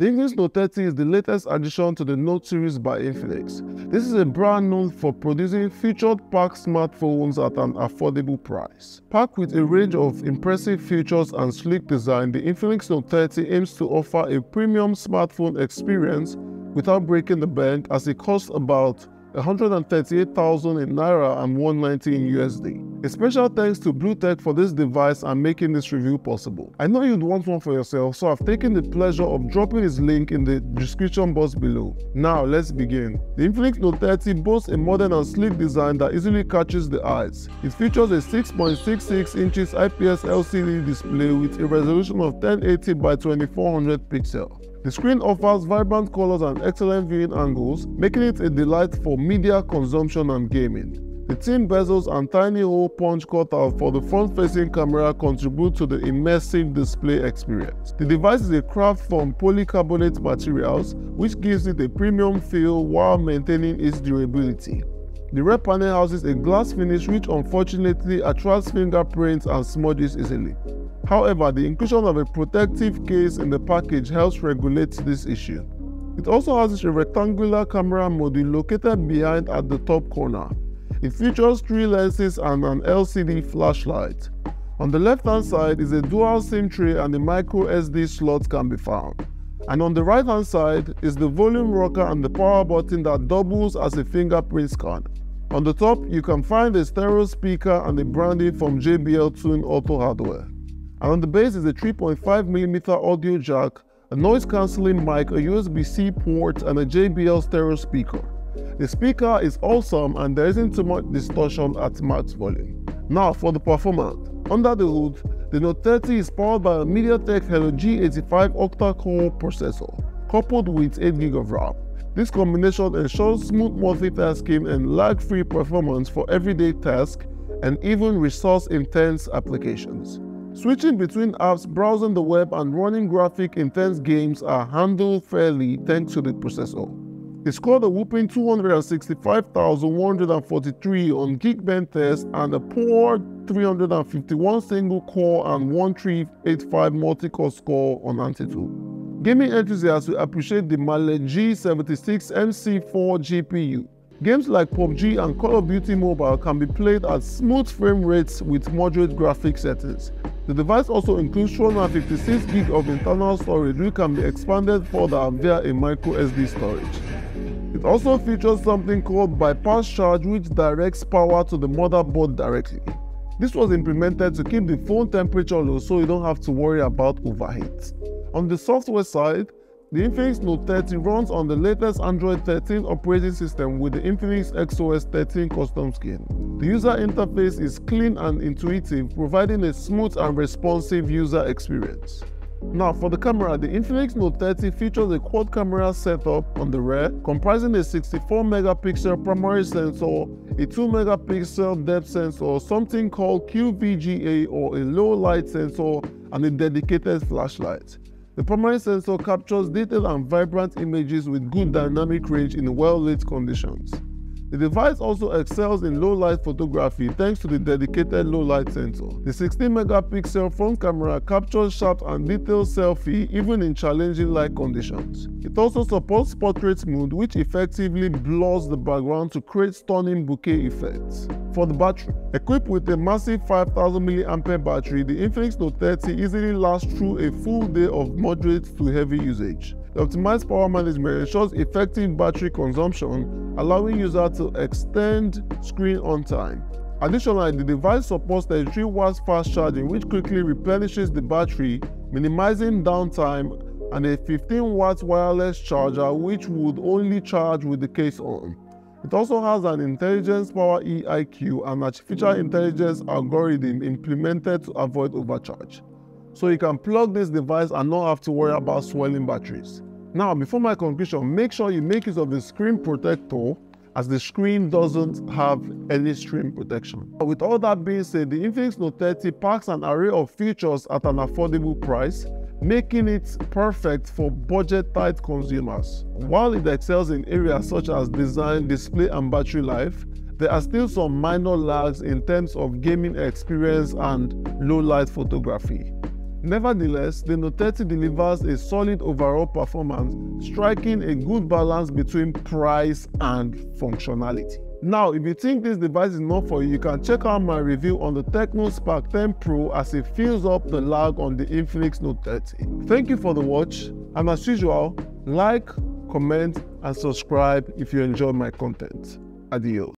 The Infinix Note 30 is the latest addition to the Note series by Infinix. This is a brand known for producing featured-packed smartphones at an affordable price. Packed with a range of impressive features and sleek design, the Infinix Note 30 aims to offer a premium smartphone experience without breaking the bank, as it costs about 138,000 in Naira and 190 in USD. A special thanks to Bluetech for this device and making this review possible. I know you'd want one for yourself, so I've taken the pleasure of dropping its link in the description box below. Now let's begin. The Infinix Note 30 boasts a modern and sleek design that easily catches the eyes. It features a 6.66 inches IPS LCD display with a resolution of 1080 by 2400 pixels. The screen offers vibrant colors and excellent viewing angles, making it a delight for media consumption and gaming. The thin bezels and tiny hole punch cutout for the front-facing camera contribute to the immersive display experience. The device is a craft from polycarbonate materials, which gives it a premium feel while maintaining its durability. The rear panel houses a glass finish which unfortunately attracts fingerprints and smudges easily. However, the inclusion of a protective case in the package helps regulate this issue. It also has a rectangular camera module located behind at the top corner. It features 3 lenses and an LCD flashlight. On the left-hand side is a dual SIM tray and a micro SD slot can be found. And on the right-hand side is the volume rocker and the power button that doubles as a fingerprint scanner. On the top, you can find a stereo speaker and the branding from JBL Tune Auto hardware. And on the base is a 3.5mm audio jack, a noise-cancelling mic, a USB-C port, and a JBL stereo speaker. The speaker is awesome and there isn't too much distortion at max volume. Now for the performance. Under the hood, the Note 30 is powered by a MediaTek Helio G85 octa-core processor, coupled with 8GB of RAM. This combination ensures smooth multitasking and lag-free performance for everyday tasks and even resource-intense applications. Switching between apps, browsing the web, and running graphic-intense games are handled fairly thanks to the processor. It scored a whopping 265,143 on Geekbench test and a poor 351 single-core and 1385 multi-core score on Antutu. Gaming enthusiasts will appreciate the Mali G76 MC4 GPU. Games like PUBG and Call of Duty Mobile can be played at smooth frame rates with moderate graphic settings. The device also includes 256GB of internal storage, which can be expanded further via a micro SD storage. It also features something called bypass charge, which directs power to the motherboard directly. This was implemented to keep the phone temperature low so you don't have to worry about overheat. On the software side, the Infinix Note 30 runs on the latest Android 13 operating system with the Infinix XOS 13 custom skin. The user interface is clean and intuitive, providing a smooth and responsive user experience. Now for the camera, the Infinix Note 30 features a quad camera setup on the rear, comprising a 64MP primary sensor, a 2MP depth sensor, something called QVGA or a low light sensor, and a dedicated flashlight. The primary sensor captures detailed and vibrant images with good dynamic range in well-lit conditions. The device also excels in low-light photography thanks to the dedicated low-light sensor. The 16MP front camera captures sharp and detailed selfie even in challenging light conditions. It also supports portrait mode, which effectively blurs the background to create stunning bokeh effects. For the battery, equipped with a massive 5000 mAh battery, the Infinix Note 30 easily lasts through a full day of moderate to heavy usage. The optimized power management ensures effective battery consumption, allowing users to extend screen on time. Additionally, the device supports 33 watts fast charging, which quickly replenishes the battery, minimizing downtime, and a 15 watts wireless charger, which would only charge with the case on. It also has an Intelligence Power EIQ and artificial intelligence algorithm implemented to avoid overcharge. So you can plug this device and not have to worry about swelling batteries. Now, before my conclusion, make sure you make use of the screen protector, as the screen doesn't have any screen protection. With all that being said, the Infinix Note 30 packs an array of features at an affordable price, making it perfect for budget-tight consumers. While it excels in areas such as design, display, and battery life, there are still some minor lags in terms of gaming experience and low-light photography. Nevertheless, the Note 30 delivers a solid overall performance, striking a good balance between price and functionality. Now, if you think this device is not for you, you can check out my review on the Tecno Spark 10 Pro as it fills up the lag on the Infinix Note 30. Thank you for the watch, and as usual, like, comment, and subscribe if you enjoy my content. Adios.